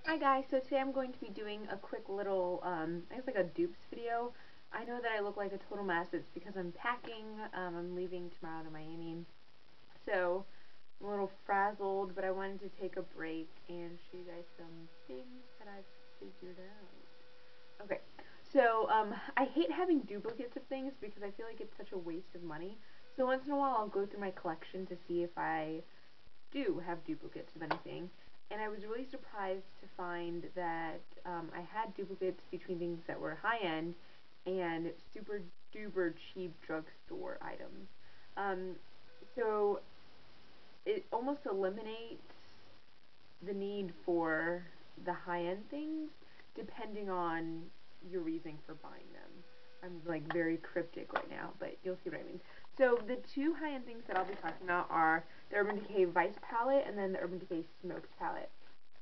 Hi guys, so today I'm going to be doing a quick little, I guess like a dupes video. I know that I look like a total mess. It's because I'm packing. I'm leaving tomorrow to Miami. So I'm a little frazzled, but I wanted to take a break and show you guys some things that I've figured out. Okay, so I hate having duplicates of things because I feel like it's such a waste of money. So once in a while I'll go through my collection to see if I do have duplicates of anything. And I was really surprised to find that I had duplicates between things that were high end and super duper cheap drugstore items. Um, so it almost eliminates the need for the high end things depending on your reason for buying them. I'm like very cryptic right now, but you'll see what I mean. So the two high end things that I'll be talking about are the Urban Decay Vice palette and then the Urban Decay Smoked palette.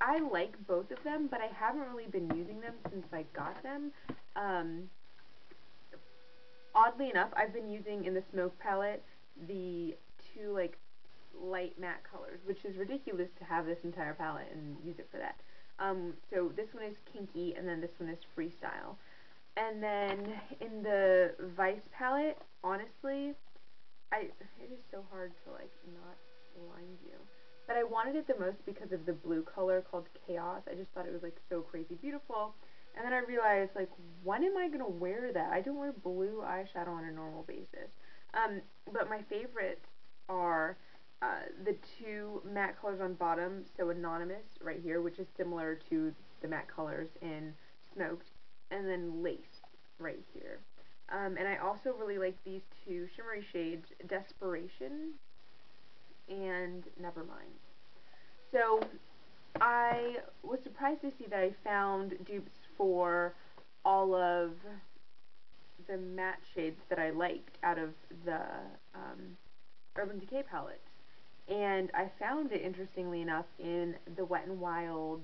I like both of them, but I haven't really been using them since I got them. Um, Oddly enough, I've been using in the Smoke palette the two like light matte colors, which is ridiculous to have this entire palette and use it for that. So this one is Kinky, and then this one is Freestyle. And then in the Vice palette, honestly, it is so hard to like not blind you. But I wanted it the most because of the blue color called Chaos. I just thought it was like so crazy beautiful. And then I realized like, when am I gonna wear that? I don't wear blue eyeshadow on a normal basis. But my favorites are the two matte colors on bottom, so Anonymous right here, which is similar to the matte colors in Smoked, and then Lace right here. And I also really like these two shimmery shades, Desperation and Nevermind. So I was surprised to see that I found dupes for all of the matte shades that I liked out of the Urban Decay palettes. And I found it, interestingly enough, in the Wet n Wild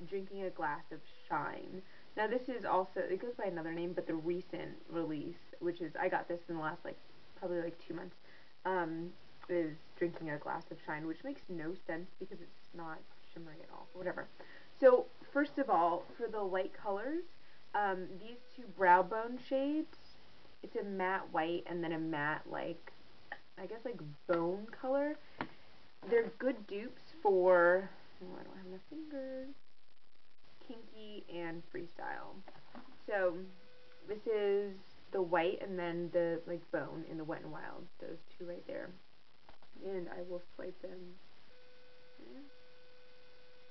Drinking a Glass of Shine. Now this is also, it goes by another name, but the recent release, which is, I got this in the last like, probably like 2 months, is Drinking a Glass of Shine, which makes no sense because it's not shimmery at all, whatever. So first of all, for the light colors, these two brow bone shades, it's a matte white and then a matte like, I guess like bone color. They're good dupes for, oh, I don't have enough fingers, Kinky and Freestyle. So this is the white and then the like bone in the Wet n Wild, those two right there. And I will swipe them.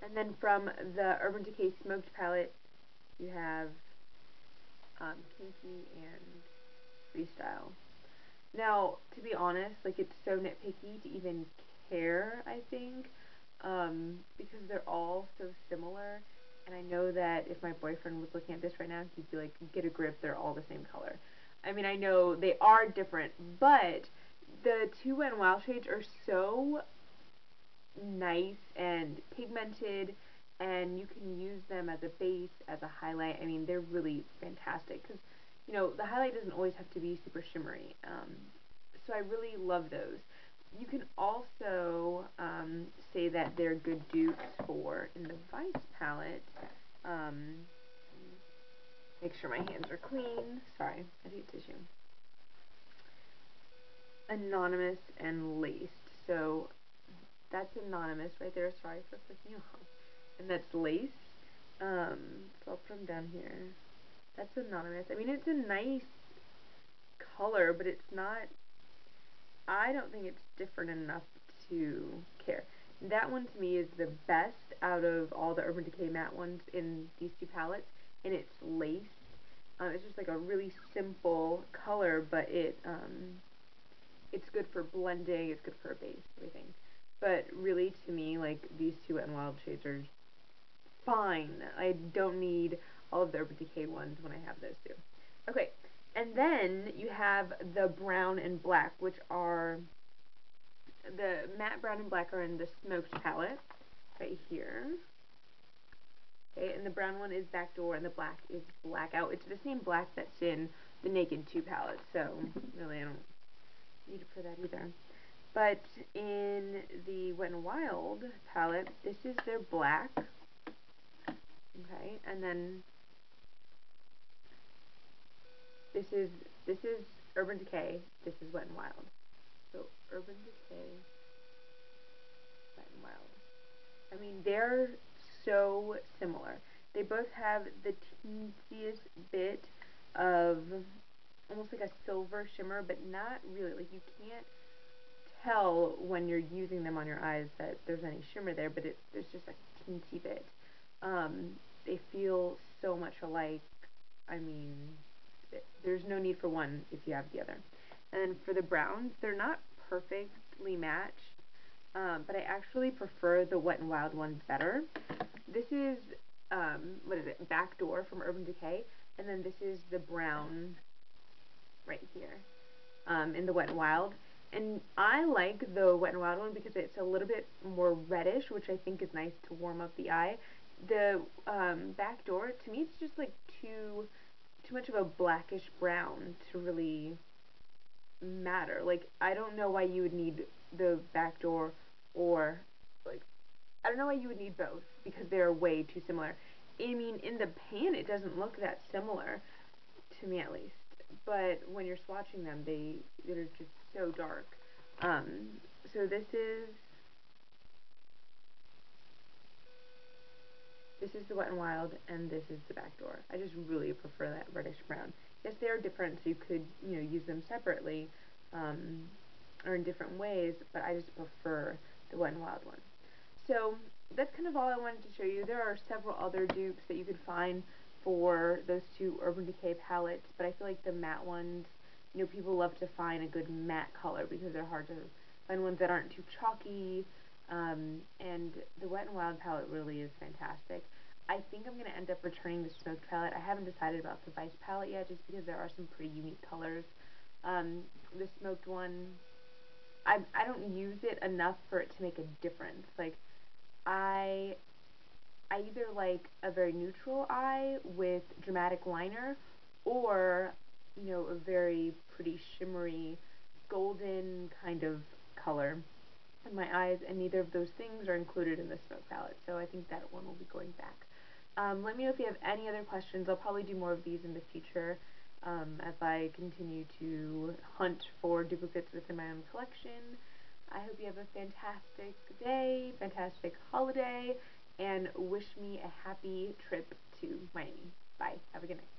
And then from the Urban Decay Smoked palette, you have Kinky and Freestyle. Now, to be honest, like it's so nitpicky to even care, I think, because they're all so similar. And I know that if my boyfriend was looking at this right now, he'd be like, get a grip, they're all the same color. I mean, I know they are different, but the two Wet n Wild shades are so nice and pigmented, and you can use them as a base, as a highlight. I mean, they're really fantastic because, you know, the highlight doesn't always have to be super shimmery. So I really love those. You can also say that they're good dupes for, in the Vice palette, make sure my hands are clean. Sorry, I need tissue. Anonymous and Laced. So that's Anonymous right there. Sorry for clicking off. And that's Lace. So I'll put them down here. That's Anonymous. I mean, it's a nice color, but it's not, I don't think it's different enough to care. That one to me is the best out of all the Urban Decay matte ones in these two palettes, and it's Lace. It's just like a really simple color, but it's good for blending, it's good for a base, everything. But really, to me, like, these two Wet n Wild shades are fine. I don't need all of the Urban Decay ones when I have those two. Okay, and then you have the brown and black, which are, the matte brown and black are in the Smoked palette, right here. Okay, and the brown one is Backdoor, and the black is Blackout. It's the same black that's in the Naked 2 palette, so really I don't need it for that either. But in the Wet n Wild palette, this is their black. And then this is Urban Decay. This is Wet n Wild. So Urban Decay, Wet n Wild. I mean, they're so similar. They both have the teensiest bit of almost like a silver shimmer, but not really. Like, you can't tell when you're using them on your eyes that there's any shimmer there, but there's just a teensy bit. They feel so much alike. I mean, there's no need for one if you have the other. And then for the browns, they're not perfectly matched, but I actually prefer the Wet n Wild one better. This is, what is it, Backdoor from Urban Decay, and then this is the brown right here, in the Wet n Wild. And I like the Wet n Wild one because it's a little bit more reddish, which I think is nice to warm up the eye. The Backdoor, to me, it's just like too much of a blackish brown to really matter. Like, I don't know why you would need the Backdoor, or, like, I don't know why you would need both, because they're way too similar. I mean, in the pan, it doesn't look that similar, to me at least. But when you're swatching them, they're just so dark. So this is the Wet n Wild, and this is the Backdoor. I just really prefer that reddish brown. Yes, they are different, so you could, use them separately, or in different ways, but I just prefer the Wet n Wild one. So that's kind of all I wanted to show you. There are several other dupes that you could find for those two Urban Decay palettes, but I feel like the matte ones, people love to find a good matte color because they're hard to find ones that aren't too chalky, and the Wet n Wild palette really is fantastic. I think I'm going to end up returning the Smoked palette. I haven't decided about the Vice palette yet, just because there are some pretty unique colors. The Smoked one, I don't use it enough for it to make a difference. Like, I either like a very neutral eye with dramatic liner, or, a very pretty shimmery golden kind of color in my eyes, and neither of those things are included in the Smoke palette, so I think that one will be going back. Let me know if you have any other questions. I'll probably do more of these in the future, as I continue to hunt for duplicates within my own collection. I hope you have a fantastic day, fantastic holiday, and wish me a happy trip to Miami. Bye. Have a good night.